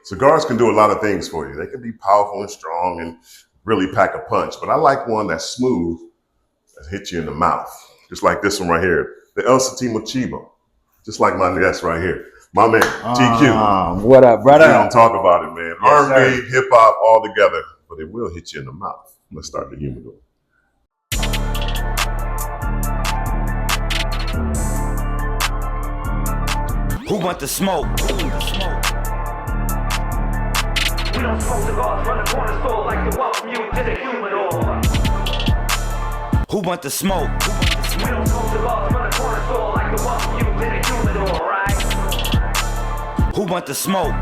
Cigars can do a lot of things for you. They can be powerful and strong and really pack a punch. But I like one that's smooth, that hits you in the mouth. Just like this one right here, the El Santimo Chivo. Just like my guest right here. My man, TQ. What up, brother? We don't talk about it, man. Yes, R&B, hip hop, all together, but it will hit you in the mouth. Let's start the humidor. Who want the smoke? We don't smoke cigars from the corner store like to welcome you to the humidor. Who want the smoke? We don't smoke cigars from the corner store like to welcome you to the humidor, right? Who want the smoke?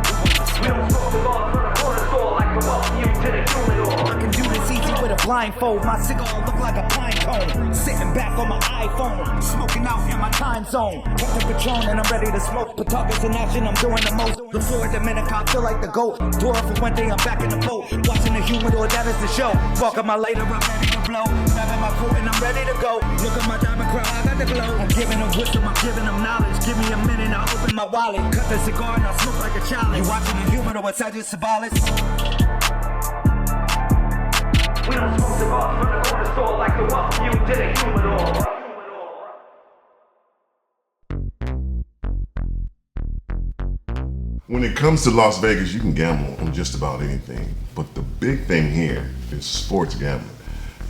We don't smoke cigars from the corner store like to welcome you to the humidor. I can do this easy with a blindfold. My cigar look like a pine cone. Sitting back on my iPhone, smoking out in my time zone. Got the Patron and I'm ready to smoke. Patakas in action, I'm doing the most. Look forward to minute, I feel like the GOAT. Door for one day, I'm back in the boat. Watching the humidor, that is the show. Walking my later, I'm ready to blow. Grabbing my coat and I'm ready to go. Look at my diamond crown, I got the glow. I'm giving them wisdom, I'm giving them knowledge. Give me a minute, I'll open my wallet. Cut the cigar and I'll smoke like a child. You watching the humidor inside your symbolics. We don't smoke cigars from the corner store like to welcome you to the humidor. When it comes to Las Vegas, you can gamble on just about anything. But the big thing here is sports gambling.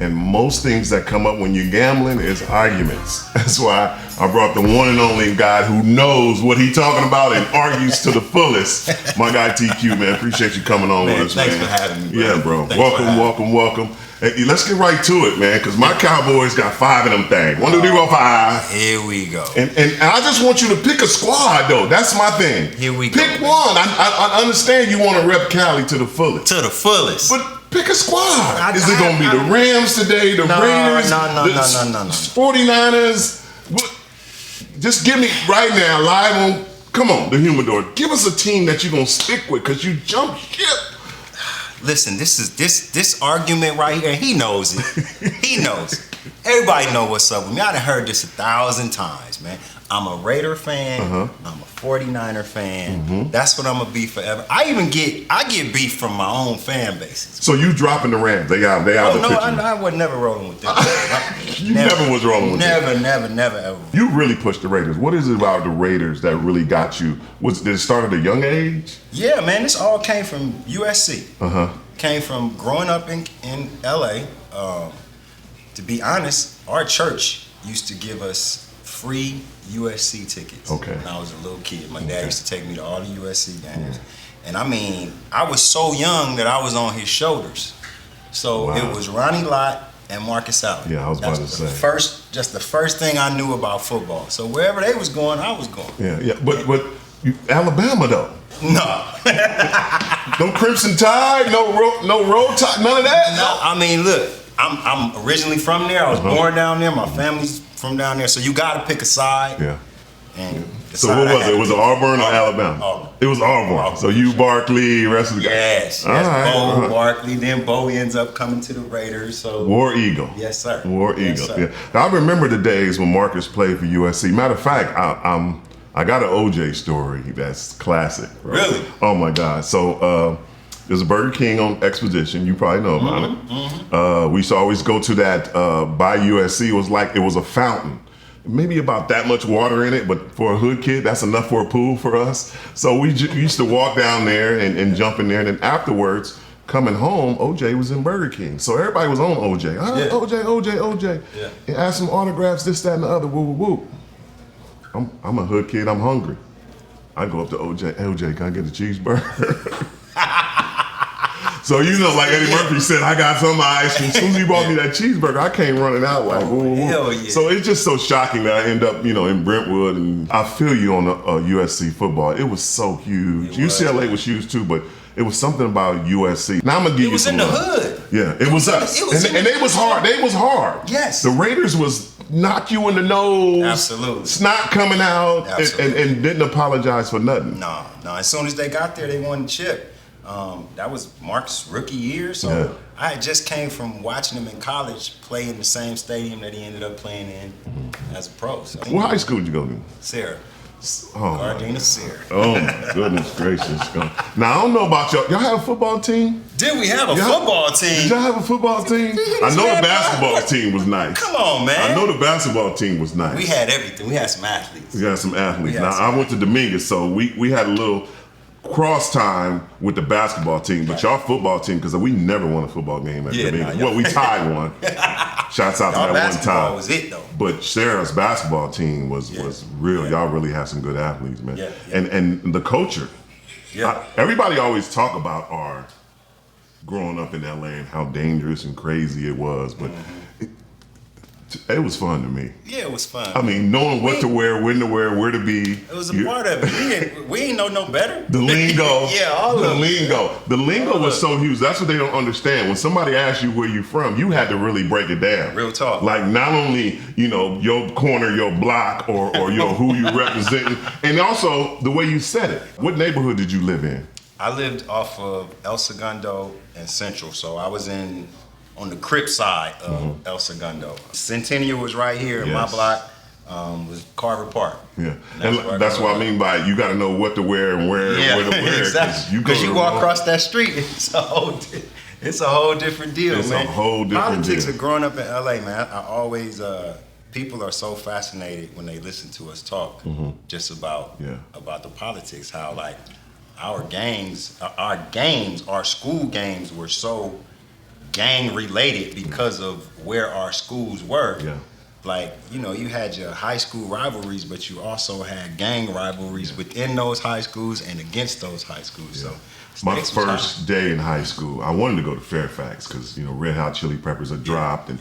And most things that come up when you're gambling is arguments. That's why I brought the one and only guy who knows what he's talking about and argues to the fullest. My guy TQ, man. Appreciate you coming on with us, thanks man. for having me, bro. Yeah, bro. Thanks Welcome. Hey, let's get right to it, man, because my Cowboys got 5 of them things. 1, 2, 3, 4, 5. Here we go. And I just want you to pick a squad, though. That's my thing. Here we go. Pick one. I understand you want to rep Cali to the fullest. To the fullest. But pick a squad. Is it going to be the Rams today, the Raiders, No. 49ers? Just give me right now, live on, come on, the humidor. Give us a team that you're going to stick with because you jumped ship. Listen, this argument right here, he knows it. He knows it. Everybody know what's up with me. I done heard this 1,000 times, man. I'm a Raider fan. I'm a 49er fan. That's what I'm gonna be forever. I get beef from my own fan bases. So you dropping the Rams? They out the picture. I was never rolling with them. You never was rolling with them. Never ever. You really pushed the Raiders. What is it about the Raiders that really got you? Did it start at a young age? Yeah, man. This all came from USC. Came from growing up in LA. To be honest, our church used to give us free USC tickets. Okay. When I was a little kid. My dad used to take me to all the USC games. And I mean, I was so young that I was on his shoulders. So it was Ronnie Lott and Marcus Allen. Yeah, I was about to say. Just the first thing I knew about football. So wherever they was going, I was going. Yeah. But Alabama though. No. No Crimson Tide, no Roll Tide, none of that. No. I mean, look, I'm originally from there. I was born down there. My family's from down there. So you got to pick a side. Yeah. And so what was it? Was it Auburn or Alabama? Auburn. It was Auburn. So you, Barkley, rest of the guys. Yes. Bo, Barkley. Then Bo ends up coming to the Raiders. So War Eagle. Yes, sir. War Eagle. Yes, sir. Yeah. Now, I remember the days when Marcus played for USC. Matter of fact, I got an OJ story that's classic. Right? Really? Oh my God. So there's a Burger King on Exposition. You probably know about it. We used to always go to that by USC. It was a fountain. Maybe about that much water in it, but for a hood kid, that's enough for a pool for us. So we used to walk down there and jump in there. And then afterwards, coming home, OJ was in Burger King. So everybody was on OJ. OJ. Yeah. And asked some autographs, this, that, and the other. Woo. I'm a hood kid. I'm hungry. I go up to OJ. Hey, OJ, can I get a cheeseburger? So like Eddie Murphy said, I got some ice cream. As soon as he bought me that cheeseburger, I came running out like, woo. Hell yeah. So it's just so shocking that I end up, in Brentwood. And I feel you on the USC football. It was so huge. UCLA was huge too, but it was something about USC. Now I'm gonna give you some. It was in the hood. Yeah, it was us. And they was hard. They was hard. Yes. The Raiders was knock you in the nose. Absolutely. Snot coming out. Absolutely. And didn't apologize for nothing. No. As soon as they got there, they won the chip. That was Mark's rookie year, so I had just came from watching him in college play in the same stadium that he ended up playing in as a pro. So, what high school did you go to? Sarah. Oh, Gardena Sear. oh my goodness gracious. Now, I don't know about y'all. Y'all have a football team? Did we have a football team? Did y'all have a football team? I know the basketball team was nice. Come on, man. I know the basketball team was nice. We had everything. We had some athletes. We had some athletes. Now, I went to Dominguez, so we had a little cross time with the basketball team, but y'all football team, because we never won a football game at Dominguez. Well, we tied one. Shouts out to that one basketball time. was it, though. But Sarah's basketball team was real. Y'all really had some good athletes, man. Yeah. And the culture. Yeah. Everybody always talk about our growing up in LA and how dangerous and crazy it was, but it was fun to me. Yeah, it was fun. I mean, knowing what to wear, when to wear, where to be. It was a part of it. We ain't know no better. The lingo. Yeah, all the of it. lingo. The lingo was so huge. That's what they don't understand. When somebody asks you where you from, you had to really break it down. Real talk. Like not only, your corner, your block, or who you representing, and also the way you said it. What neighborhood did you live in? I lived off of El Segundo and Central, so I was on the Crip side of El Segundo. Centennial was right here, and my block was Carver Park. Yeah, and that's what I mean by you got to know what to wear and where to wear. Exactly. Because you walk across that street, it's a whole different deal, it's man. A whole different Politics deal. of growing up in LA, man. I always people are so fascinated when they listen to us talk just about the politics. How like our school games were so gang related because of where our schools were. Yeah. Like, you had your high school rivalries, but you also had gang rivalries within those high schools and against those high schools. So my first day in high school, I wanted to go to Fairfax because, Red Hot Chili Peppers had dropped and,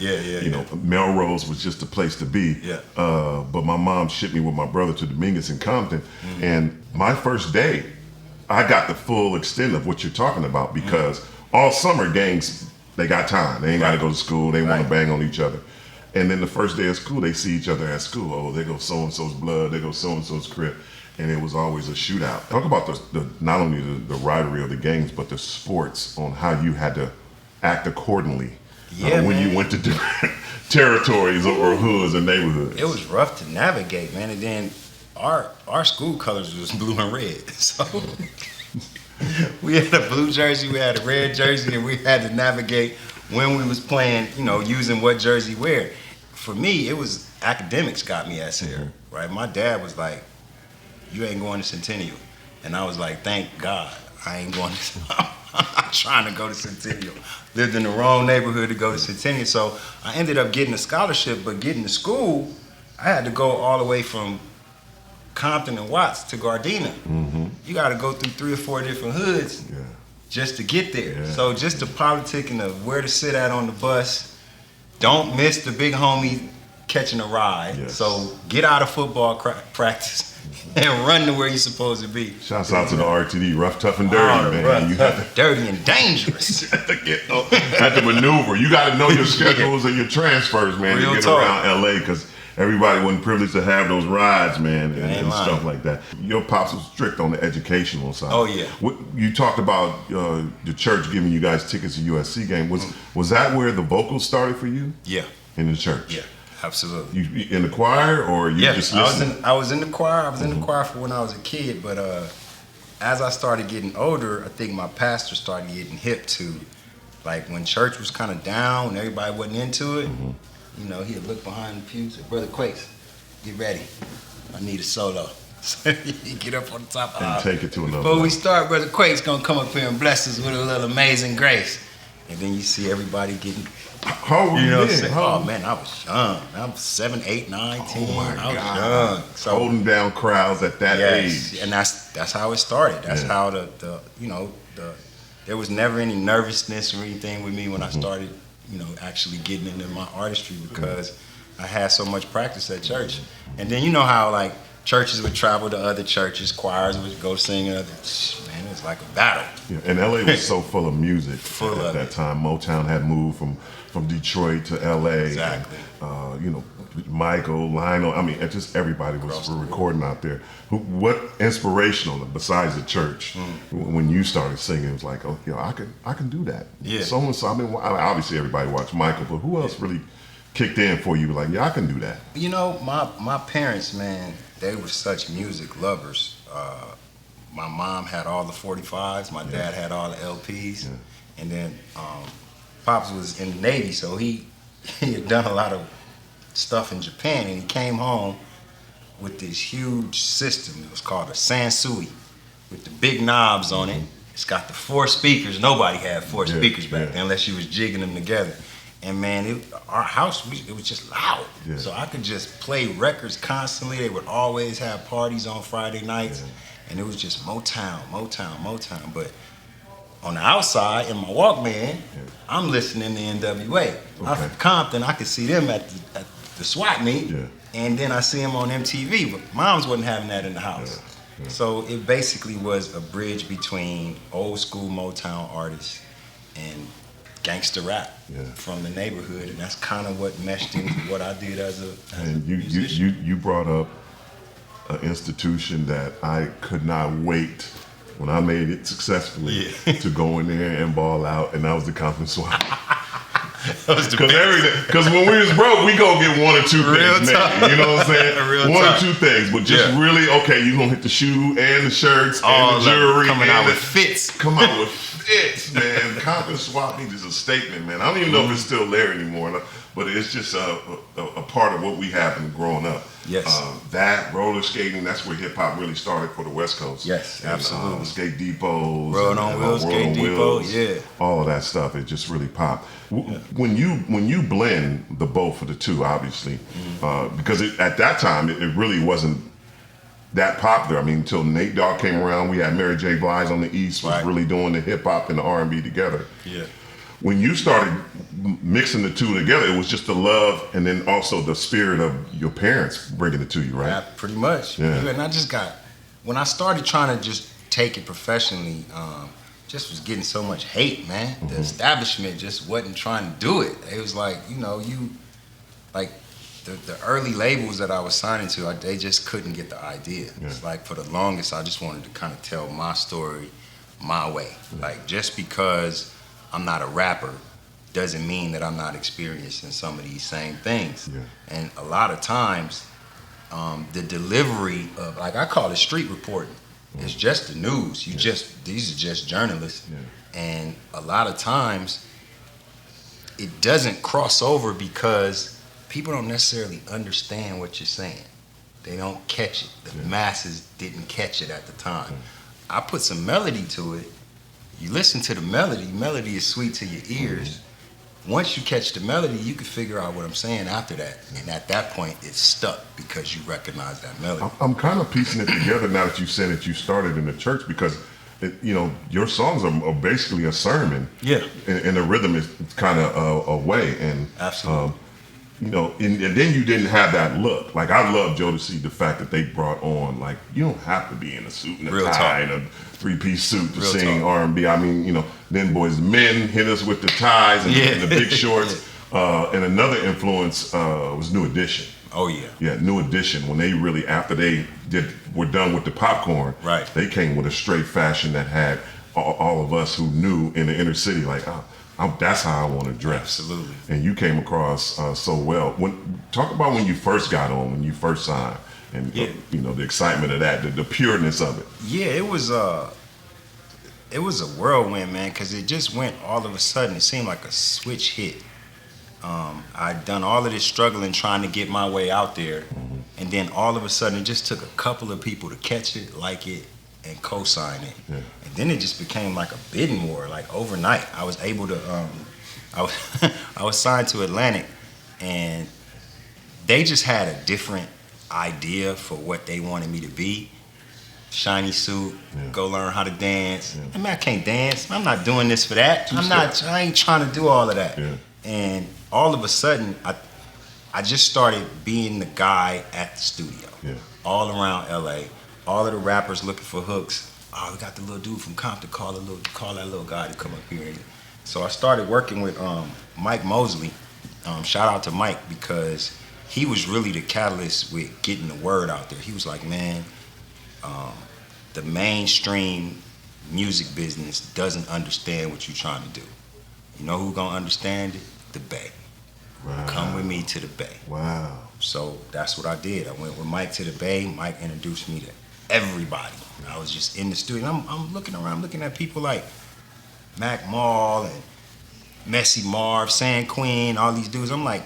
Melrose was just the place to be. Yeah. But my mom shipped me with my brother to Dominguez in Compton. And my first day, I got the full extent of what you're talking about because all summer gangs, they got time. They ain't got to go to school. They want to bang on each other. And then the first day of school, they see each other at school. Oh, they go so-and-so's blood. They go so-and-so's crib. And it was always a shootout. Talk about the not only the rivalry of the games, but the sports on how you had to act accordingly when you went to different territories or hoods or neighborhoods. It was rough to navigate, man. And then our school colors was blue and red. So we had a blue jersey, we had a red jersey, and we had to navigate when we was playing, using what jersey wear. For me, it was academics got me at Sierra, right? My dad was like, you ain't going to Centennial. And I was like, thank God, I ain't going to, I'm not trying to go to Centennial. Lived in the wrong neighborhood to go to Centennial. So I ended up getting a scholarship, but getting to school, I had to go all the way from Compton and Watts to Gardena. You got to go through 3 or 4 different hoods just to get there. So just the politicking of where to sit at on the bus. Don't miss the big homie catching a ride. So get out of football practice and run to where you're supposed to be. Shouts out to the RTD, rough, tough, and dirty, man. You have to, dirty and dangerous. You have to maneuver. You got to know your schedules and your transfers, man, to get around LA because everybody wasn't privileged to have those rides, man, and stuff like that. Your pops was strict on the educational side. Oh, yeah. You talked about the church giving you guys tickets to USC game. Was that where the vocals started for you? Yeah. In the church? Yeah, absolutely. You in the choir or you just listening? I was in the choir. I was in the choir for when I was a kid, but as I started getting older, I think my pastor started getting hip to, like when church was kind of down, when everybody wasn't into it, he'd look behind the pew and say, Brother Quakes, get ready. I need a solo. So he'd get up on the top and take it to another Before we start, Brother Quakes gonna come up here and bless us with a little amazing grace. And then you see everybody getting, how old were you then? Oh man, I was young. I was 7, 8, 9, 10. Oh my I was God. young. So, holding down crowds at that age. And that's how it started. That's how there was never any nervousness or anything with me when I started, actually getting into my artistry because I had so much practice at church. And then you know how like churches would travel to other churches, choirs would go sing in other. Man, it was like a battle. Yeah, and LA was so full of music at that it. time. Motown had moved from Detroit to LA. Exactly. And, Michael, Lionel. I mean, just everybody was recording out there. What inspirational besides the church when you started singing? It was like, I can do that. Yeah. So I mean, obviously everybody watched Michael, but who else really kicked in for you? Like, yeah, I can do that. You know, my parents, man, they were such music lovers. My mom had all the 45s. My dad had all the LPs. Yeah. And then Pops was in the Navy, so he had done a lot of stuff in Japan, and he came home with this huge system. It was called a Sansui with the big knobs on it. It's got the 4 speakers. Nobody had 4 speakers back then unless you was jigging them together. And man, our house, it was just loud. Yeah. So I could just play records constantly. They would always have parties on Friday nights. And it was just Motown. But on the outside, in my Walkman, I'm listening to NWA. I'm from Compton. I could see them at the swap meet. Yeah. And then I see them on MTV. But moms wasn't having that in the house. Yeah. So it basically was a bridge between old school Motown artists and gangster rap from the neighborhood, and that's kind of what meshed into what I did as a musician. You brought up an institution that I could not wait when I made it successfully to go in there and ball out, and that was the Compton Swap. Because when we was broke, we go get 1 or 2 things, man. You know what I'm saying? 1 or 2 things, but just really, okay, you gonna hit the shoe and the shirts and the jewelry, coming out with fits. Come out with fits, man. Compton Swap Meet is a statement, man. I don't even know if it's still there anymore, but it's just a part of what we have been growing up. Yes. That roller skating, that's where hip hop really started for the West Coast. Yes, absolutely. Skate depots, Road on Wheels, Skate Depot, all of that stuff. It just really popped. When you blend the both of the two, obviously, because at that time it really wasn't that popular. I mean, until Nate Dogg came around, we had Mary J. Blige on the East was really doing the hip hop and the R&B together. Yeah. When you started mixing the two together, it was just the love and then also the spirit of your parents bringing it to you, right? Yeah, pretty much. Yeah. And I just when I started trying to just take it professionally, just was getting so much hate, man. The establishment just wasn't trying to do it. It was like, the early labels that I was signing to, they just couldn't get the idea. Yeah. It's like for the longest, I just wanted to kind of tell my story my way. Yeah. Like just because I'm not a rapper doesn't mean that I'm not experiencing some of these same things. Yeah. And a lot of times, the delivery of, like I call it street reporting. It's just the news. These are just journalists. Yeah. And a lot of times, it doesn't cross over because people don't necessarily understand what you're saying. They don't catch it. The masses didn't catch it at the time. I put some melody to it. You listen to the melody is sweet to your ears. Once you catch the melody, you can figure out what I'm saying after that. And at that point, it's stuck because you recognize that melody. I'm kind of piecing it together now that you said that you started in the church because, your songs are basically a sermon. Yeah. And the rhythm is kind of a way. And absolutely. And then you didn't have that look. Like, I love Joe to see the fact that they brought on, like, you don't have to be in a suit and a tie and a 3-piece suit to sing R&B. I mean, then Boys Men hit us with the ties and the big shorts. And another influence was New Edition. Oh, yeah. Yeah, New Edition. When they really, after they were done with the popcorn, they came with a straight fashion that had all of us who knew in the inner city, like, that's how I want to dress. Absolutely. And you came across so well. Talk about when you first got on, when you first signed, and the excitement of that, the pureness of it. Yeah, it was a whirlwind, man, because it just went all of a sudden. It seemed like a switch hit. I'd done all of this struggling trying to get my way out there, and then all of a sudden it just took a couple of people to catch it, like it, and co-sign it. Yeah. And then it just became like a bidding war. Like overnight, I was able to, I was signed to Atlantic, and they just had a different idea for what they wanted me to be. Shiny suit, go learn how to dance. Yeah. I mean, I can't dance. I'm not doing this for that. I ain't trying to do all of that. Yeah. And all of a sudden, I just started being the guy at the studio. Yeah. All around LA. All of the rappers looking for hooks. Oh, we got the little dude from Compton. Call that little guy to come up here. So I started working with Mike Mosley. Shout out to Mike because he was really the catalyst with getting the word out there. He was like, man, the mainstream music business doesn't understand what you're trying to do. You know who's gonna understand it? The Bay. Wow. Come with me to the Bay. Wow. So that's what I did. I went with Mike to the Bay. Mike introduced me to everybody. I was just in the studio. And I'm looking around, looking at people like Mac Mall and Messy Marv, San Queen, all these dudes. I'm like,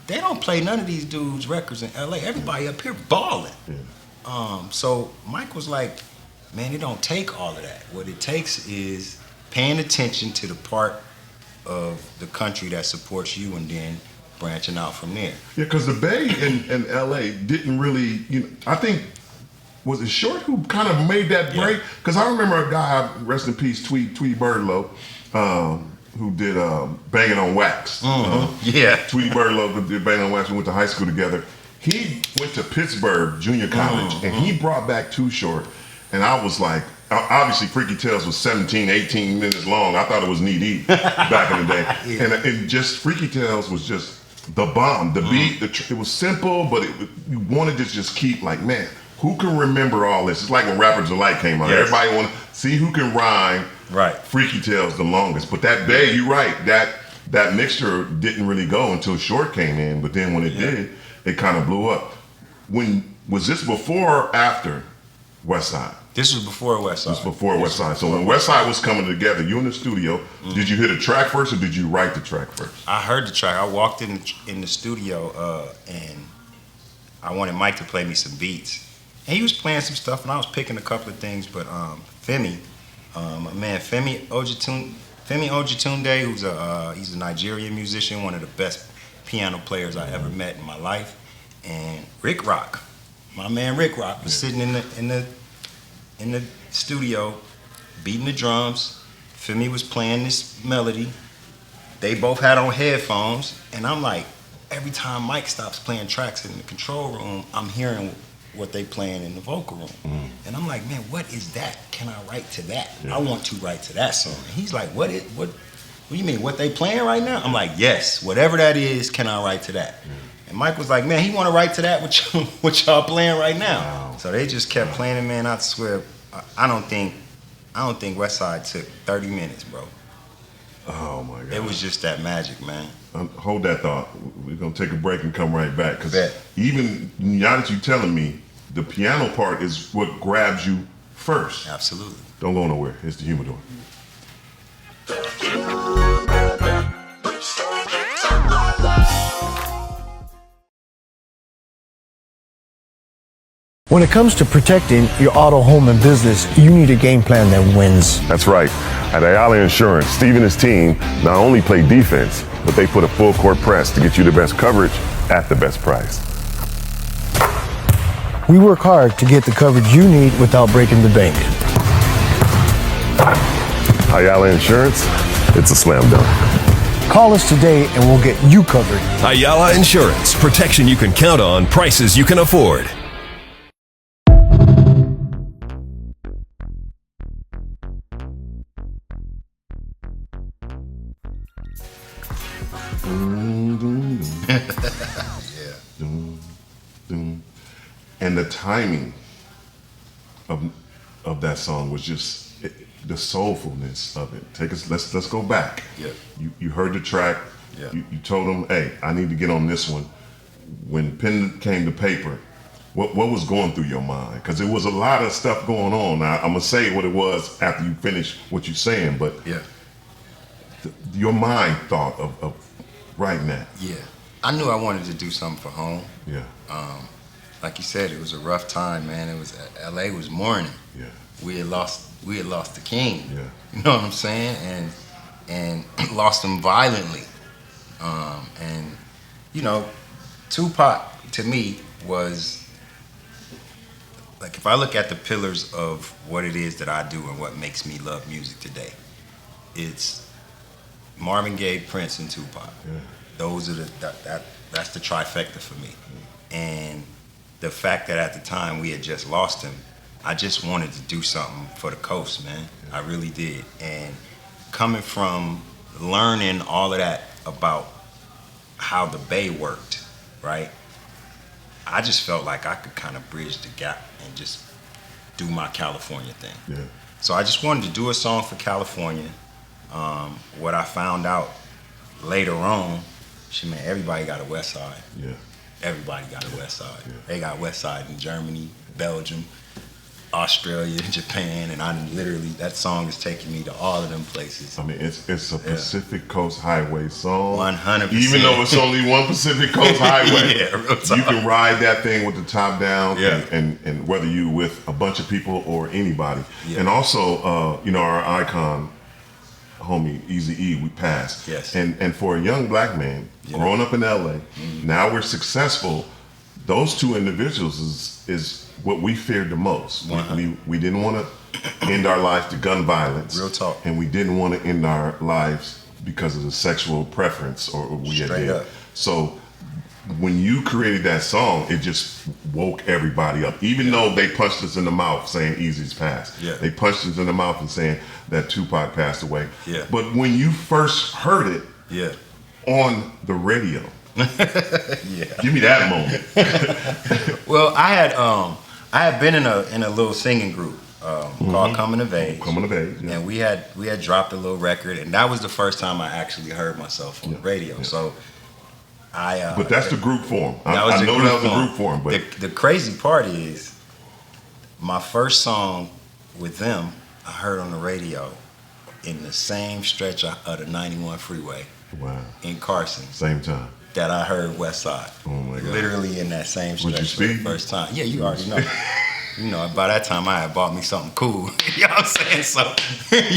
they don't play none of these dudes' records in LA. Everybody up here balling. Yeah. So Mike was like, man, it don't take all of that. What it takes is paying attention to the part of the country that supports you and then branching out from there. Yeah, because the Bay and LA didn't really, I think, was it Short who kind of made that break? Because I remember a guy, rest in peace, Tweety Birdlow, who did Banging on Wax. Tweety Birdlow who did Banging on Wax. We went to high school together. He went to Pittsburgh Junior College, and he brought back Too Short. And I was like, obviously Freaky Tales was 17, 18 minutes long. I thought it was knee deep back in the day. And just Freaky Tales was just the bomb. The beat, it was simple, but you wanted to just keep like, man, who can remember all this? It's like when Rappers Delight came out. Yes. Everybody want to see who can rhyme Freaky Tales the longest. But that Bay, you're right, that mixture didn't really go until Short came in. But then when it did, it kind of blew up. Was this before or after Westside? This was before Westside. This was before Westside. So when Westside was coming together, you in the studio, did you hear the track first or did you write the track first? I heard the track. I walked in the studio and I wanted Mike to play me some beats. And he was playing some stuff and I was picking a couple of things, but Femi, my man Femi Ojetunde, he's a Nigerian musician, one of the best piano players I ever met in my life. And Rick Rock, my man Rick Rock was sitting in the studio, beating the drums. Femi was playing this melody. They both had on headphones, and I'm like, every time Mike stops playing tracks in the control room, I'm hearing what they playing in the vocal room. And I'm like, man, what is that? Can I write to that? I want to write to that song. And he's like, what do you mean, what they playing right now? I'm like, yes, whatever that is, can I write to that? And Mike was like, man, he want to write to that what y'all playing right now. Wow. So they just kept playing it, man. I swear, I don't think Westside took 30 minutes, bro. Oh my God. It was just that magic, man. Hold that thought. We're gonna take a break and come right back. Because even now that you're telling me, the piano part is what grabs you first. Absolutely. Don't go nowhere. It's the Humidor. When it comes to protecting your auto, home, and business, you need a game plan that wins. That's right. At Ayala Insurance, Steve and his team not only play defense, but they put a full court press to get you the best coverage at the best price. We work hard to get the coverage you need without breaking the bank. Ayala Insurance, it's a slam dunk. Call us today and we'll get you covered. Ayala Insurance. Protection you can count on, prices you can afford. And the timing of that song was just the soulfulness of it. Let's go back. Yeah. You heard the track. Yeah. You told them, hey, I need to get on this one. When pen came to paper, what was going through your mind? Because there was a lot of stuff going on. Now, I'm gonna say what it was after you finish what you're saying, but your mind thought of writing that. Yeah. I knew I wanted to do something for home. Yeah. Like you said, it was a rough time, man. It was LA was mourning. Yeah. We had lost the king. Yeah. You know what I'm saying? And lost him violently. And you know, Tupac to me was like, if I look at the pillars of what it is that I do and what makes me love music today, it's Marvin Gaye, Prince, and Tupac. Yeah. Those are that's the trifecta for me. And the fact that at the time we had just lost him, I just wanted to do something for the coast, man. I really did. And coming from learning all of that about how the Bay worked, right? I just felt like I could kind of bridge the gap and just do my California thing. Yeah. So I just wanted to do a song for California. What I found out later on, Shit, man, everybody got a Westside. Yeah. Everybody got a Westside. Yeah. They got Westside in Germany, Belgium, Australia, Japan, and that song is taking me to all of them places. I mean, it's a Pacific Coast Highway song. 100%. Even though it's only one Pacific Coast Highway, Yeah, real talk. you can ride that thing with the top down, Yeah. and whether you with a bunch of people or anybody. Yeah. And also, our icon, homie Eazy-E, we passed. Yes. And for a young black man Yeah. growing up in LA, now we're successful. Those two individuals is what we feared the most. We didn't want to end our life to gun violence. Real talk. And we didn't want to end our lives because of the sexual preference or we had Straight did. up. So when you created that song, it just woke everybody up. Even though they punched us in the mouth saying Eazy's passed. Yeah. They punched us in the mouth and saying that Tupac passed away. Yeah. But when you first heard it Yeah. on the radio, Yeah. give me that moment. Well, I had been in a little singing group called Coming of Age. Coming of age. Yeah. And we had dropped a little record, and that was the first time I actually heard myself on the radio. Yeah. So But that's the group form. I the know that was the form. group form, but the crazy part is my first song with them I heard on the radio in the same stretch of the 91 freeway wow, in Carson same time. that I heard Westside. Oh my God. Literally in that same Would you stretch for the speak? first time. Yeah, you already know. You know, by that time I had bought me something cool. You know what I'm saying? So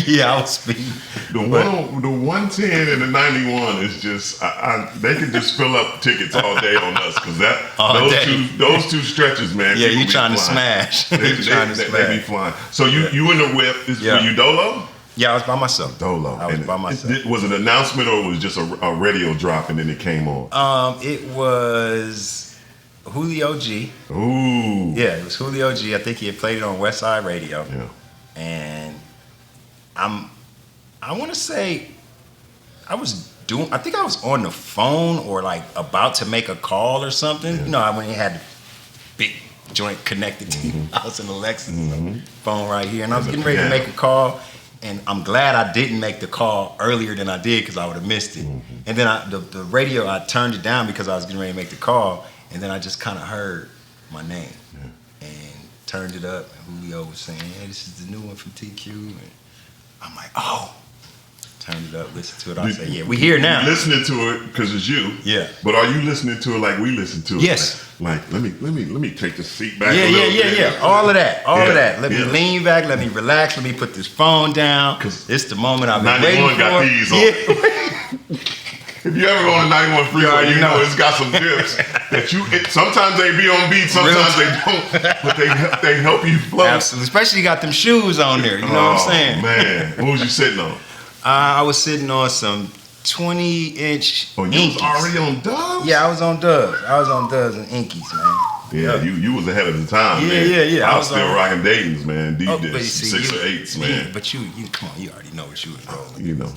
yeah, I was speeding. The 110 and the 91 is just they can just fill up tickets all day on us because All day. those two stretches, man. Yeah, people you be trying to flying. smash. They, You trying to they smash. be flying. So you in the whip? Yeah. Were you dolo? Yeah, I was by myself. Dolo. I was And by myself. Was it an announcement or was it just a radio drop and then it came on? It was Julio G. Ooh. Yeah, it was Julio G. I think he had played it on Westside Radio. Yeah. And I want to say I think I was on the phone or like about to make a call or something. Yeah. You know, when he had the big joint connected to the house and Alexis phone right here. And I was getting ready to make a call. And I'm glad I didn't make the call earlier than I did because I would have missed it. And then the radio, I turned it down because I was getting ready to make the call. And then I just kind of heard my name and turned it up. And Julio was saying, hey, this is the new one from TQ. And I'm like, oh. Turned it up, listened to it. I said, yeah, we here now. You're listening to it because it's you. Yeah. But are you listening to it like we listen to it? Yes. Like let me take the seat back. Yeah, a little bit. yeah. All of that. All Yeah, of that. Let me yeah. lean back. Let me relax. Let me put this phone down. 'Cause It's the moment I've been waiting 91 for. got these on. Yeah. If you ever go on the 91 You freeway, already you know know. it's got some dips that sometimes they be on beat, sometimes they don't, but they help you flow. Absolutely. Especially you got them shoes on there. You know what I'm saying? Man, what was you sitting on? I was sitting on some 20-inch Oh, you was Inkies. already on Dubs? Yeah, I was on Dubs. I was on Dubs and Inkies, man. Yeah, you was ahead of the time, Yeah, man. yeah. I was still rocking Dayton's, man. Oh, D but discs, see, 6 or 8s, man. Yeah, but you come on, you already know what you was rolling. You know.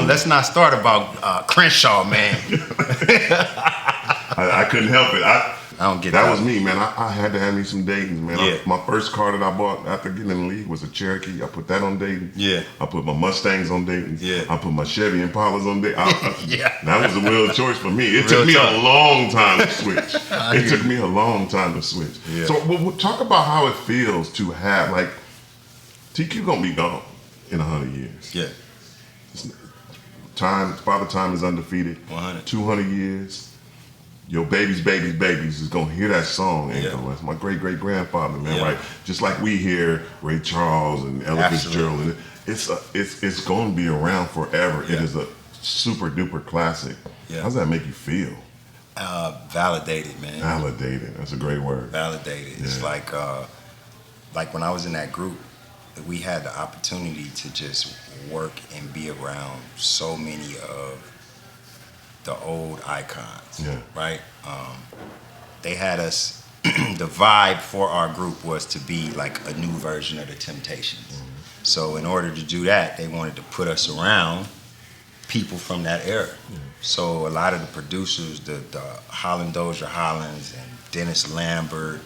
Let's not start about Crenshaw, man. I couldn't help it. I don't get that. that. Was me, man. I had to have me some Dayton's, man. Yeah. My first car that I bought after getting in the league was a Cherokee. I put that on Dayton. Yeah. I put my Mustangs on Dayton. Yeah. I put my Chevy Impalas on Dayton. Yeah. That was a real choice for me. It Real took me talk. a long time to switch. I It hear took you. me a long time to switch. Yeah. So we'll talk about how it feels to have, like, TQ gonna be gone in 100 years. Yeah. Father Time is undefeated. 100. 200 years. Your baby's is gonna hear that song and Yeah. go, that's my great grandfather, man, Yeah. right? Just like we hear Ray Charles and Ella Absolutely. Fitzgerald, and it's gonna be around forever. Yeah. It is a super duper classic. Yeah. How's that make you feel? Validated, man. Validated. That's a great word. Validated. It's Yeah. like when I was in that group, we had the opportunity to just work and be around so many of the old icons. Yeah. Right? They had us, the vibe for our group was to be like a new version of the Temptations. Mm-hmm. So in order to do that, they wanted to put us around people from that era. So a lot of the producers, the Holland Dozier Hollins and Dennis Lambert,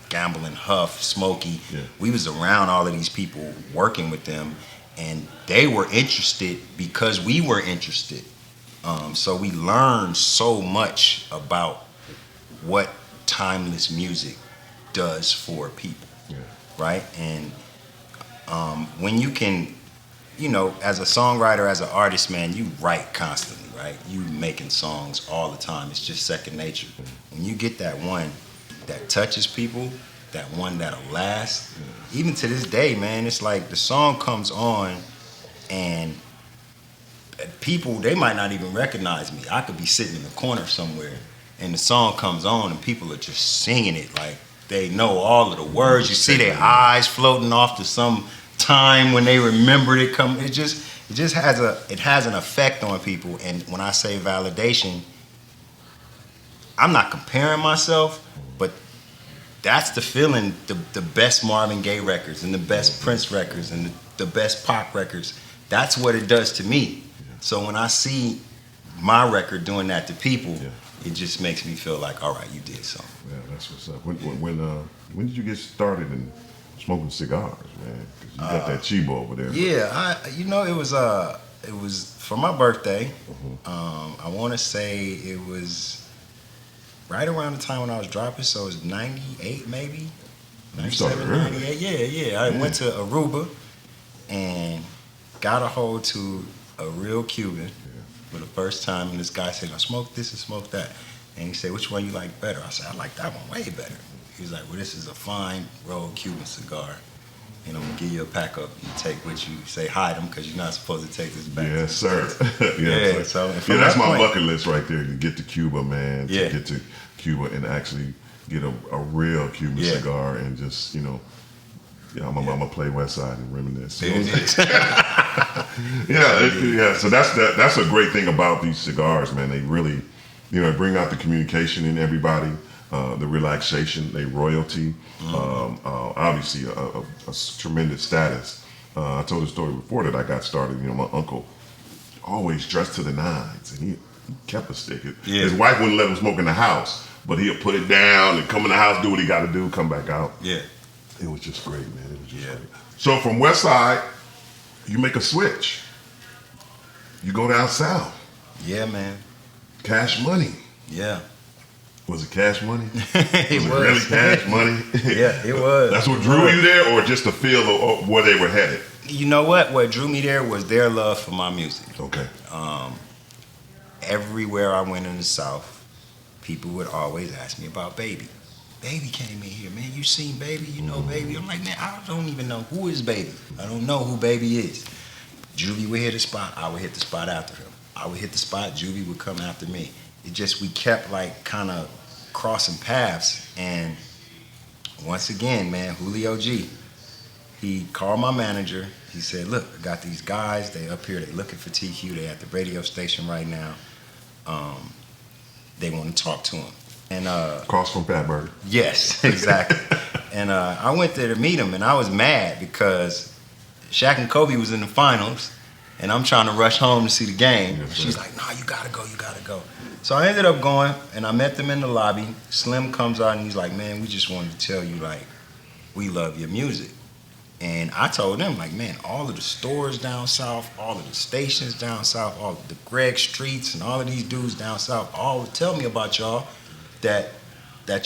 Gamble and Huff, Smokey, we was around all of these people working with them, and they were interested because we were interested So we learn so much about what timeless music does for people, right? And when you can, you know, as a songwriter, as an artist, man, you write constantly, right? You making songs all the time. It's just second nature. When you get that one that touches people, that one that'll last, even to this day, man, it's like the song comes on and people, they might not even recognize me. I could be sitting in the corner somewhere and the song comes on and people are just singing it like they know all of the words. You see their eyes floating off to some time when they remembered it come. It just has an effect on people. And when I say validation, I'm not comparing myself, but that's the feeling. The best Marvin Gaye records and the best Prince records and the best pop records, that's what it does to me. So when I see my record doing that to people, it just makes me feel like, all right, you did something. Yeah, that's what's up. When did you get started in smoking cigars, man? 'Cause you got that Chibo over there. Yeah, it was for my birthday. I want to say it was right around the time when I was dropping, so it was 98 maybe. 97, 98. Yeah. I went to Aruba and got a hold to a real Cuban for the first time, and this guy said, "I smoke this and smoke that," and he said, "Which one you like better?" I said, "I like that one way better." He was like, "Well, this is a fine rolled Cuban cigar, and I'm gonna give you a pack up. You take with you. Say hide them because you're not supposed to take this back." Yes, sir. Yes, sir. So that's my bucket list right there, to get to Cuba, man. To Yeah. get to Cuba and actually get a real Cuban cigar and just, you know, I'm gonna play Westside and reminisce. So that's a great thing about these cigars, man. They really, you know, bring out the communication in everybody, the relaxation, they royalty, obviously a tremendous status. I told the story before that I got started. You know, my uncle always dressed to the nines, and he kept a stick. His wife wouldn't let him smoke in the house, but he'll put it down and come in the house, do what he got to do, come back out. Yeah. It was just great, man. It was just great. So from Westside, you make a switch. You go down south. Yeah, man. Cash Money. Yeah. Was it Cash Money? It was. Really Cash Money? Yeah, it was. That's what drew you there, or just the feel of where they were headed? You know what? What drew me there was their love for my music. Okay. Everywhere I went in the South, people would always ask me about Baby. Baby came in here, man. You seen Baby? You know Baby? I'm like, man, I don't even know who is Baby. I don't know who Baby is. Juvie would hit the spot. I would hit the spot after him. I would hit the spot. Juvie would come after me. It just, we kept like kind of crossing paths. And once again, man, Julio G, he called my manager. He said, look, I got these guys. They up here. They looking for TQ. They at the radio station right now. They want to talk to him. And Across from Fatburger. yes, exactly. And I went there to meet him, and I was mad because Shaq and Kobe was in the finals, and I'm trying to rush home to see the game. Yes, She's like, "No, you gotta go." So I ended up going, and I met them in the lobby. Slim comes out, and he's like, "Man, we just wanted to tell you, like, we love your music." And I told them, like, man, all of the stores down south, all of the stations down south, all of the Greg Streets, and all of these dudes down south all would tell me about y'all, that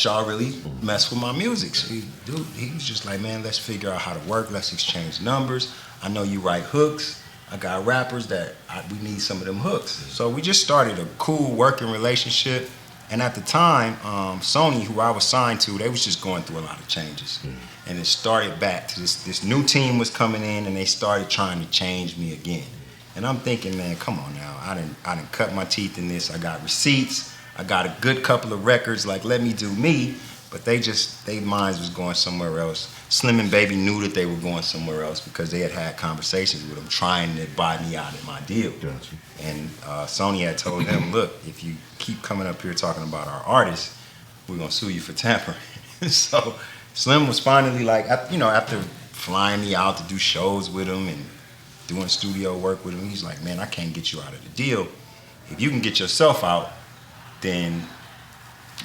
y'all really mess with my music. So he was just like, man, let's figure out how to work. Let's exchange numbers. I know you write hooks. I got rappers that we need some of them hooks. So we just started a cool working relationship. And at the time, Sony, who I was signed to, they was just going through a lot of changes. And it started back to this new team was coming in, and they started trying to change me again. And I'm thinking, man, come on now. I didn't cut my teeth in this. I got receipts. I got a good couple of records, like let me do me, but they minds was going somewhere else. Slim and Baby knew that they were going somewhere else because they had conversations with them trying to buy me out of my deal. Gotcha. And Sony had told them, look, if you keep coming up here talking about our artists, we're gonna sue you for tampering. So Slim was finally like, after flying me out to do shows with him and doing studio work with him, he's like, man, I can't get you out of the deal. If you can get yourself out, then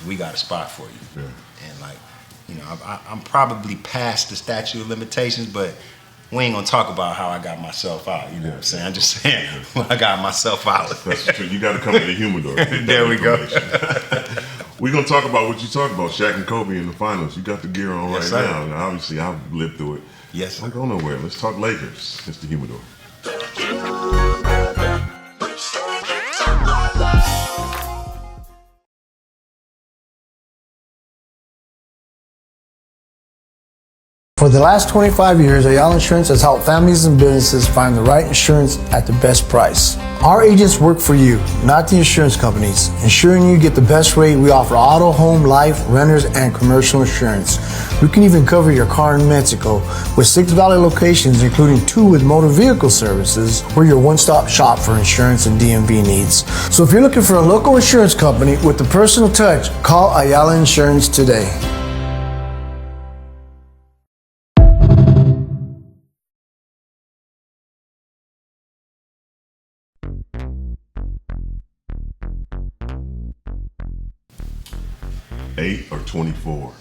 we got a spot for you. Yeah. And like, I'm probably past the statute of limitations, but we ain't gonna talk about how I got myself out. You know what I'm saying? I'm just saying I got myself out. That's true. You got to come to the Humidor. There we go. We're going to talk about what you talked about, Shaq and Kobe in the finals. You got the gear on Yes, right sir. now. And obviously, I've lived through it. Yes, sir. Don't go nowhere. Let's talk Lakers. It's the Humidor. For the last 25 years, Ayala Insurance has helped families and businesses find the right insurance at the best price. Our agents work for you, not the insurance companies, ensuring you get the best rate. We offer auto, home, life, renters, and commercial insurance. We can even cover your car in Mexico with 6 Valley locations, including 2 with motor vehicle services. We're your one-stop shop for insurance and DMV needs. So if you're looking for a local insurance company with the personal touch, call Ayala Insurance today. Eight or 24.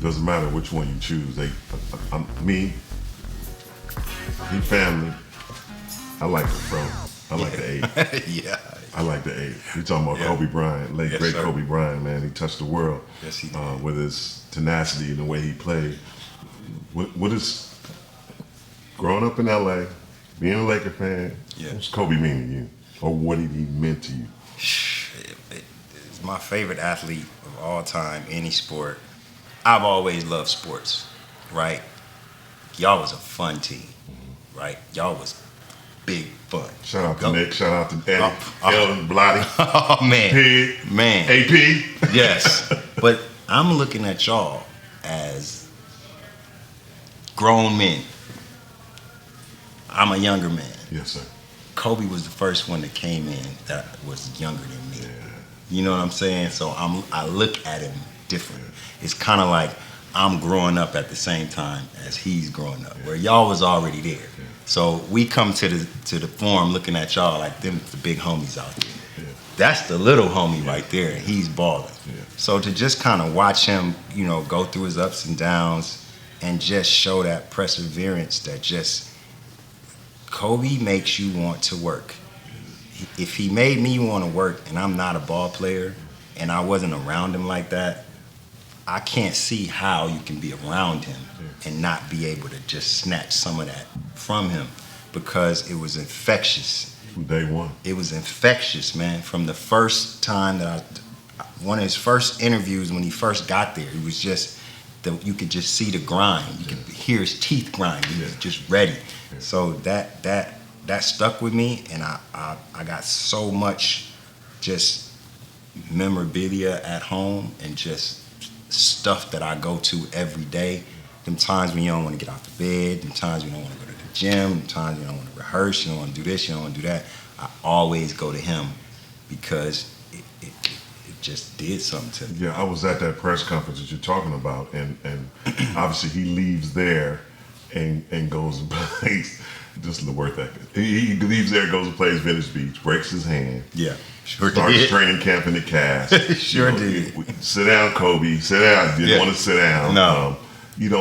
Doesn't matter which one you choose. Me, he family. I like it, bro. I like the 8. Yeah. I like the 8. You're talking about Kobe Bryant, late great sir. Kobe Bryant, man. He touched the world. Yes, he did. With his tenacity and the way he played. What is growing up in LA, being a Laker fan? Yeah. What's Kobe mean to you, or what did he meant to you? It's my favorite athlete of all time, any sport. I've always loved sports, right? Y'all was a fun team, right? Y'all was big fun. Shout out to Go. Nick. Shout out to Eddie, Oh. Ellen, Blotty, Oh man, Pig, man, AP. yes. But I'm looking at y'all as grown men. I'm a younger man. Yes, sir. Kobe was the first one that came in that was younger than me. You know what I'm saying? So I look at him different. It's kind of like I'm growing up at the same time as he's growing up, where y'all was already there. So we come to the forum looking at y'all like them the big homies out there. That's the little homie right there, and he's balling. So to just kind of watch him, you know, go through his ups and downs and just show that perseverance that just Kobe makes you want to work. If he made me want to work and I'm not a ball player and I wasn't around him like that, I can't see how you can be around him and not be able to just snatch some of that from him, because it was infectious. From day one. It was infectious, man. From the first time that one of his first interviews when he first got there, it was just, you could just see the grind. You could hear his teeth grind. He was just ready. So that stuck with me, and I got so much just memorabilia at home and just stuff that I go to every day. Them times when you don't want to get out the bed, them times when you don't want to go to the gym, them times you don't want to rehearse, you don't want to do this, you don't want to do that. I always go to him because it just did something to me. Yeah, I was at that press conference that you're talking about, and obviously he leaves there and goes and plays. Just the worth ethic. He leaves there, goes and plays Venice Beach, breaks his hand. Yeah, sure starts did. training camp in the cast. Sure did. Sit down, Kobe. Sit down. Didn't want to sit down. No.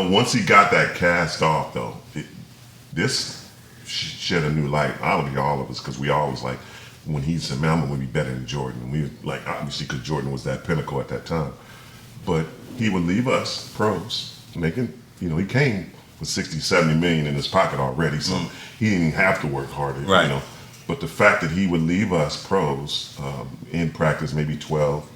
Once he got that cast off, though, this shed a new light. All of us, because we always like, when he said, man, I'm going to be better than Jordan. And we were like, obviously, because Jordan was that pinnacle at that time. But he would leave us pros making, he came with 60, 70 million in his pocket already. So he didn't have to work harder, Right. But the fact that he would leave us pros in practice, maybe 12,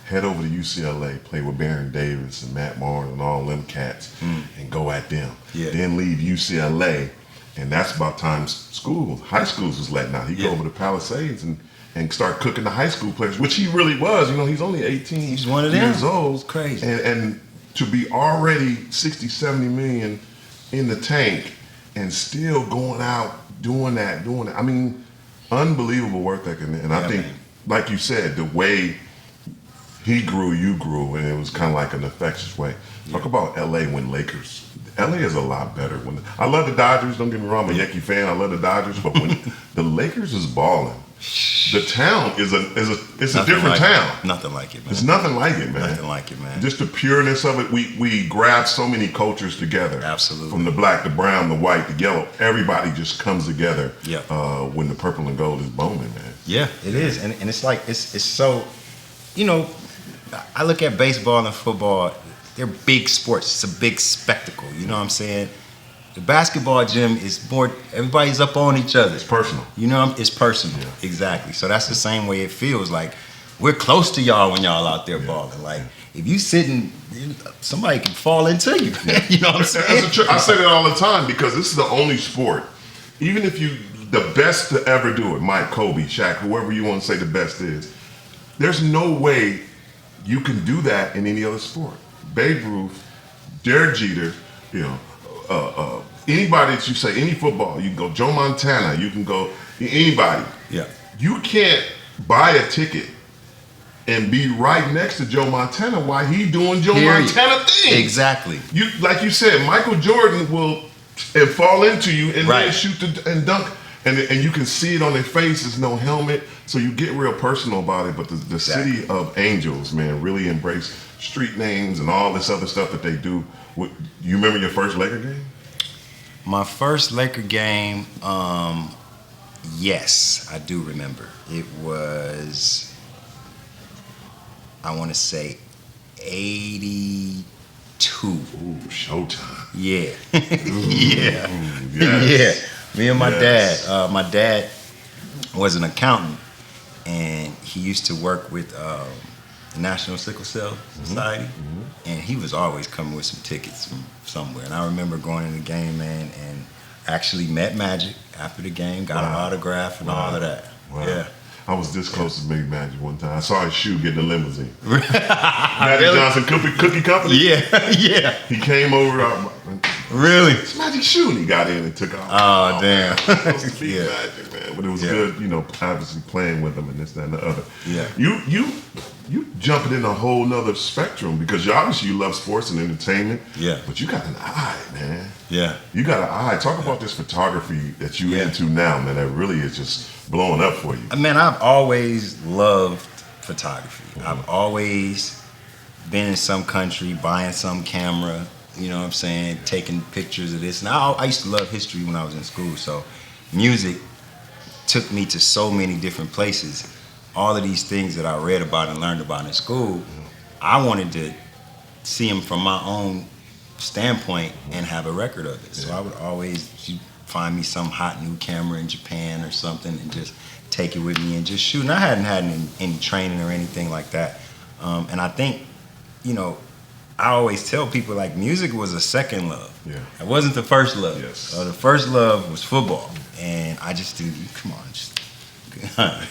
head over to UCLA, play with Baron Davis and Matt Martin and all them cats, and go at them. Yeah. Then leave UCLA, and that's about time high schools was letting out. He'd go over to Palisades and start cooking the high school players, which he really was. He's only 18 He's one of them. years old. It's crazy. And to be already 60, 70 million in the tank and still going out doing that. I mean, unbelievable work ethic. And I think, like you said, the way he grew, you grew, and it was kind of like an infectious way. Talk about LA when Lakers. LA is a lot better. I love the Dodgers, don't get me wrong, I'm a Yankee fan, I love the Dodgers, but when the Lakers is balling, the town it's a Nothing different like town. Nothing like it, man. It's nothing like it, man. Nothing like it, man. Just the pureness of it. We grab so many cultures together. Absolutely. From the black, the brown, the white, the yellow. Everybody just comes together. Yeah. When the purple and gold is booming, man. Yeah, it is, and it's like it's so, you know, I look at baseball and football. They're big sports. It's a big spectacle. You know what I'm saying? The basketball gym is more. Everybody's up on each other. It's personal. You know, it's personal. Yeah. Exactly. So that's the same way it feels. Like we're close to y'all when y'all out there balling. Like if you sitting, somebody can fall into you. You know what I'm saying? I say that all the time because this is the only sport. Even if you the best to ever do it, Mike, Kobe, Shaq, whoever you want to say the best is, there's no way you can do that in any other sport. Babe Ruth, Derek Jeter, you know, anybody that you say, any football, you can go Joe Montana, you can go anybody. Yeah. You can't buy a ticket and be right next to Joe Montana while he doing Joe Montana things. Exactly. You like you said, Michael Jordan will fall into you and Right. then shoot and dunk. And you can see it on their face. There's no helmet, so you get real personal about it. But the Exactly. city of angels, man, really embrace street names and all this other stuff that they do. You remember your first Laker game? My first Laker game, yes, I do remember. It was, I want to say, 82. Ooh, Showtime. Yeah. Yeah. Yes. Yeah. Me and my Yes. dad. My dad was an accountant, and he used to work with the National Sickle Cell Society, and he was always coming with some tickets from somewhere. And I remember going in the game, man, and actually met Magic after the game, got an autograph and all of that. Wow. Yeah. I was this close to meeting Magic one time. I saw his shoe getting a limousine. Magic Really? Johnson Cookie Company. Yeah, yeah. He came over. Really? It's Magic shoe, and he got in and took off. Oh, damn. Man, I was supposed to beat Yeah. Magic, man. But it was Yeah. good, you know, obviously playing with him and this, that, and the other. Yeah. You jumping in a whole nother spectrum because you love sports and entertainment. Yeah. But you got an eye, man. Yeah. You got an eye. Talk about this photography that you Yeah. into now, man. That really is just blowing up for you. Man, I've always loved photography. I've always been in some country, buying some camera, you know what I'm saying, taking pictures of this. And I used to love history when I was in school, so music took me to so many different places. All of these things that I read about and learned about in school, I wanted to see them from my own standpoint and have a record of it. So I would always find me some hot new camera in Japan or something and just take it with me and just shoot. And I hadn't had any training or anything like that. And I think, you know, I always tell people like music was a second love. Yeah. It wasn't the first love. Yes. The first love was football. And I just do, come on, just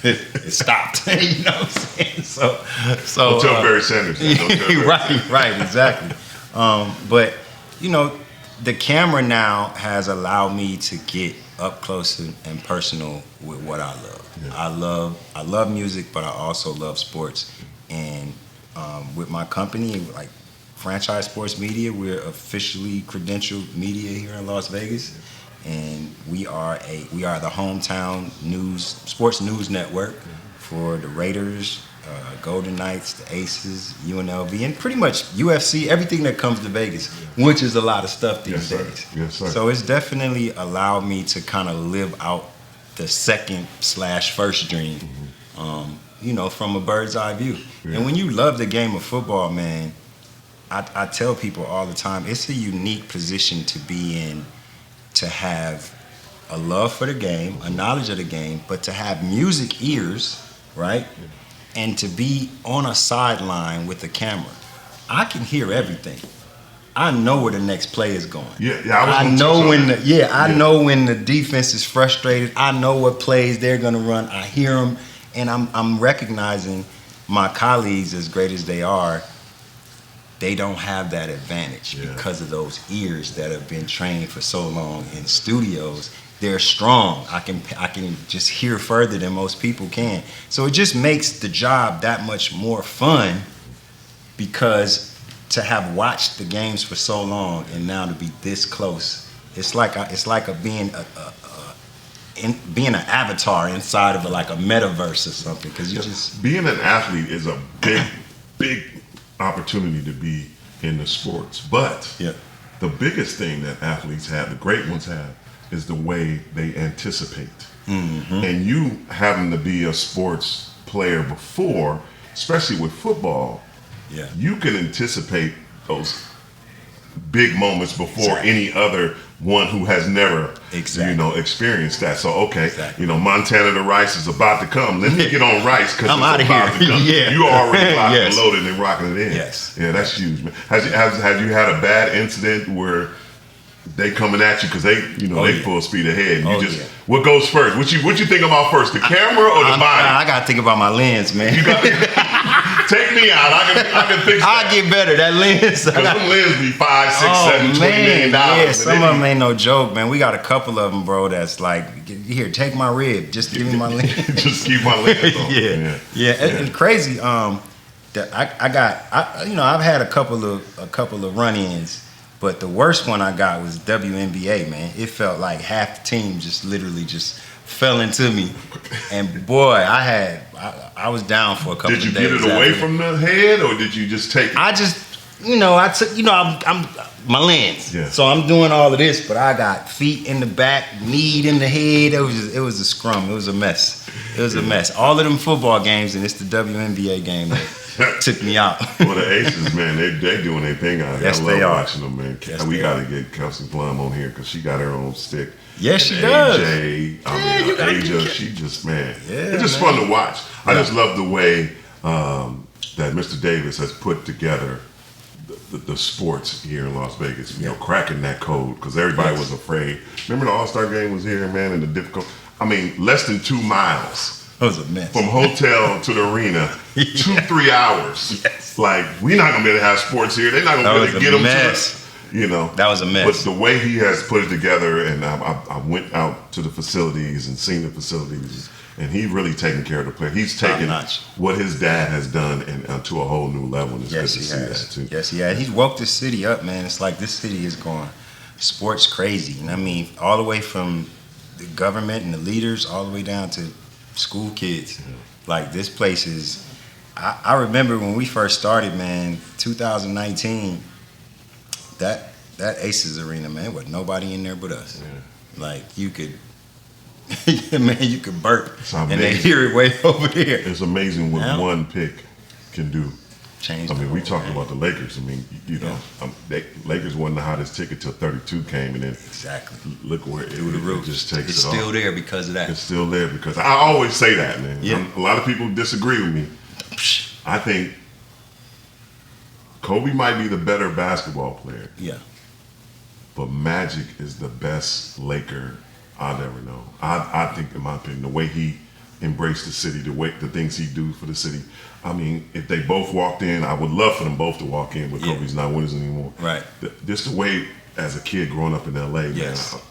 it stopped. You know what I'm saying? So Don't tell Barry Sanders that. Don't tell Barry. right, exactly. But you know, the camera now has allowed me to get up close and personal with what I love. Yeah. I love music, but I also love sports. And with my company, like Franchise Sports Media, we're officially credentialed media here in Las Vegas. And we are the hometown sports news network for the Raiders, Golden Knights, the Aces, UNLV, and pretty much UFC, everything that comes to Vegas, which is a lot of stuff these days. Yes, sir. So it's definitely allowed me to kind of live out the second/first dream, you know, from a bird's eye view. Yeah. And when you love the game of football, man, I tell people all the time, it's a unique position to be in, to have a love for the game, a knowledge of the game, but to have music ears, right? And to be on a sideline with the camera. I can hear everything. I know where the next play is going. I know when the defense is frustrated. I know what plays they're gonna run. I hear them, and I'm recognizing my colleagues, as great as they are, they don't have that advantage because of those ears that have been trained for so long in studios. They're strong. I can just hear further than most people can. So it just makes the job that much more fun, because to have watched the games for so long and now to be this close, it's like being being an avatar inside of like a metaverse or something. Because you just being an athlete is a big opportunity to be in the sports. But the biggest thing that athletes have, the great ones have, is the way they anticipate. And you happen to be a sports player before, especially with football, you can anticipate those big moments before any other one who has never, experienced that. So, Montana the Rice is about to come. Let me get on Rice because I'm out of here. You already locked and loaded and rocking it in. Yeah, that's huge, man. Have you had a bad incident where they coming at you because they full speed ahead? And you what goes first? What you think about first, the camera or the body? I gotta think about my lens, man. Take me out. I can fix that. I'll get better. That lens. Because them lenses be $5, $6, $7, $20 million. Yeah, some of them ain't no joke, man. We got a couple of them, bro. That's like, here, take my rib. Just give me my lens. Just keep my lens on. And crazy. That I've had a couple of run-ins. But the worst one I got was WNBA, man. It felt like half the team just literally just fell into me. And boy, I was down for a couple of days. Did you get it away from the head or did you just take it? I took, I'm my lens. Yeah. So I'm doing all of this, but I got feet in the back, knee in the head. It was a scrum. It was a mess. It was a mess. All of them football games, and it's the WNBA game that took me out. Well, the Aces, man, they doing their thing out here. Yes, I love watching them, man. Yes, we got to get Kelsey Plum on here because she got her own stick. Yes, she does. Asia, she just, man. It's just fun to watch. I just love the way that Mr. Davis has put together the sports here in Las Vegas, cracking that code because everybody was afraid. Remember the All-Star game was here, man, and the difficult. I mean, less than 2 miles. That was a mess. From hotel to the arena, 2-3 hours. Yes. Like, we're not gonna be able to have sports here. They're not gonna be able to get them to us. That was a mess. But the way he has put it together, and I went out to the facilities and seen the facilities, and he really taking care of the player. He's taking what his dad has done and to a whole new level. And it's good to see that too. Yes, he has. He's woke this city up, man. It's like this city is going sports crazy. And I mean, all the way from the government and the leaders, all the way down to school kids. Like this place is. I remember when we first started, man, 2019. That Aces Arena, man, there was nobody in there but us. Like you could. Man, you could burp and they hear it way over there. It's amazing what one pick can do. Change. I mean, we talked about the Lakers. I mean, Lakers wasn't the hottest ticket till 32 came, and then look where through the roof. It just takes it's it still off. There because of that. It's still there because I always say that, man. Yeah. A lot of people disagree with me. I think Kobe might be the better basketball player. Yeah. But Magic is the best Laker I'll never know. I think, in my opinion, the way he embraced the city, the things he do for the city. I mean, if they both walked in, I would love for them both to walk in, but Kobe's not with us anymore. Right. Just the way, as a kid growing up in L.A.,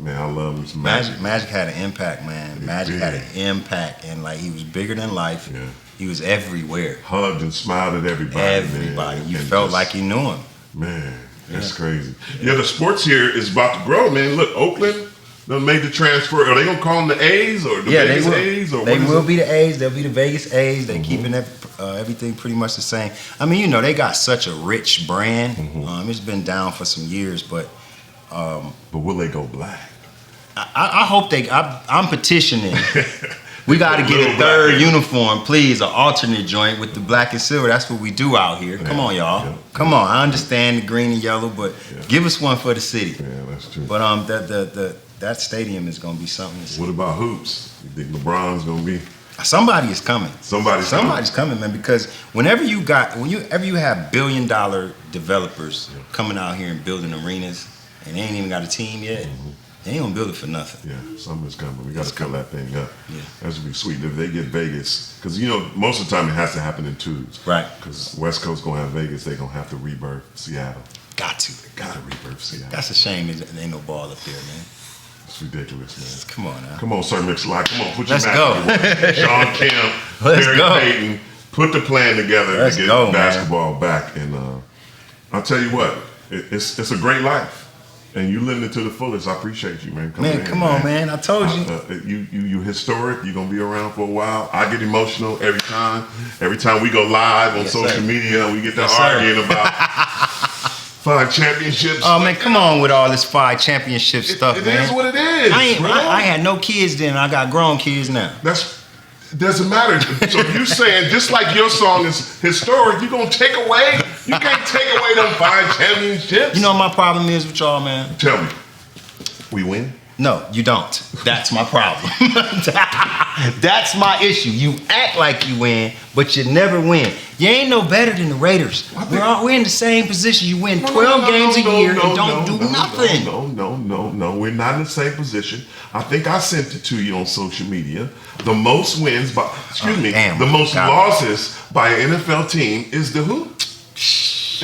man, I love him. Magic had an impact, man. Magic had an impact, and like he was bigger than life. Yeah. He was everywhere. Hugged and smiled at everybody. Man. You felt like you knew him. Man, that's crazy. Yeah, the sports here is about to grow, man. Look, Oakland. They made the transfer. Are they gonna call them the A's or the Vegas A's? Or they will be the A's. They'll be the Vegas A's. They're keeping everything pretty much the same. I mean, they got such a rich brand. It's been down for some years, but will they go black? I hope they. I'm petitioning. We got to get a third uniform, please, an alternate joint with the black and silver. That's what we do out here. Come on, y'all. Yeah. Come on. I understand the green and yellow, but give us one for the city. Yeah, that's true. But that stadium is going to be something to see. What about hoops? You think LeBron's going to be? Somebody is coming. Somebody's coming, man. Because whenever you have $1 billion developers coming out here and building arenas, and they ain't even got a team yet. They ain't gonna build it for nothing. Yeah, something's coming. We got to fill that thing up. Yeah, that should be sweet. If they get Vegas, because most of the time it has to happen in twos. Right. Because West Coast gonna have Vegas, they gonna have to rebirth Seattle. Got to rebirth Seattle. That's a shame. There ain't no ball up there, man. It's ridiculous, man. Come on now. Come on, Sir Mix-a-Lot. Come on, put your Let's go. Sean Kemp, Barry Payton, put the plan together to get basketball back. And I'll tell you what, it's a great life. And you living it to the fullest. I appreciate you, man. Come on, man. I told you. You historic. You're gonna be around for a while. I get emotional every time. Every time we go live on social media, we get to arguing about 5 championships. Oh man, come on with all this 5 championship stuff, man. It is what it is. I had no kids then. I got grown kids now. Doesn't matter. So you saying just like your song is historic, you gonna take away? You can't take away them 5 championships. You know what my problem is with y'all, man? Tell me. We win? No, you don't. That's my problem. That's my issue. You act like you win, but you never win. You ain't no better than the Raiders. We're in the same position. You win 12 games a year and don't do nothing. No. We're not in the same position. I think I sent it to you on social media. The most wins by, the most losses by an NFL team is the who?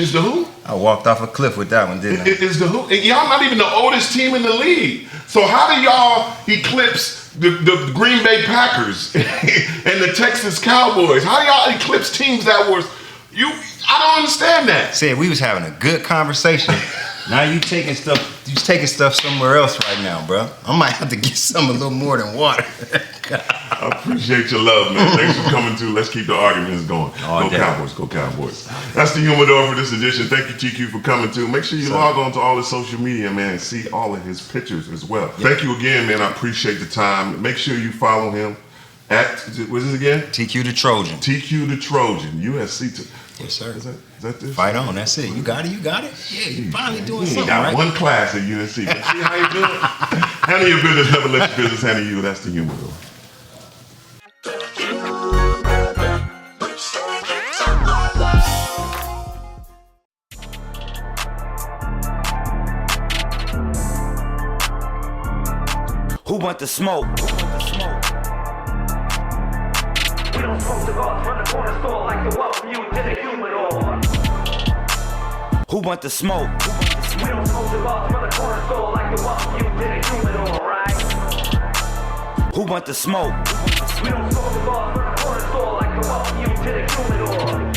Is the who? I walked off a cliff with that one, didn't I? Is the who? And y'all not even the oldest team in the league. So how do y'all eclipse the Green Bay Packers and the Texas Cowboys? How do y'all eclipse teams that were I don't understand that. Said we was having a good conversation. Now you taking stuff somewhere else right now, bro. I might have to get some a little more than water. I appreciate your love, man. Thanks for coming through. Let's keep the arguments going. Go Cowboys, go Cowboys. That's the Humidor for this edition. Thank you, TQ, for coming through. Make sure you log on to all his social media, man, and see all of his pictures as well. Yep. Thank you again, man. I appreciate the time. Make sure you follow him at, what is it again? TQ the Trojan. TQ the Trojan, USC. Yes, sir. Is that this? Fight on. That's it. You got it. Yeah, you finally doing something, got right? one class at USC. But see how you doing? Handle your business, never let your business handle you. That's the Humidor. Who want the smoke? We don't smoke cigars from the corner store like to welcome you to the Humidor. Who want the smoke? We don't smoke cigars from the corner store like to welcome you to the Humidor, right? Who want the smoke? We don't smoke cigars from the corner store like to welcome you to the Humidor.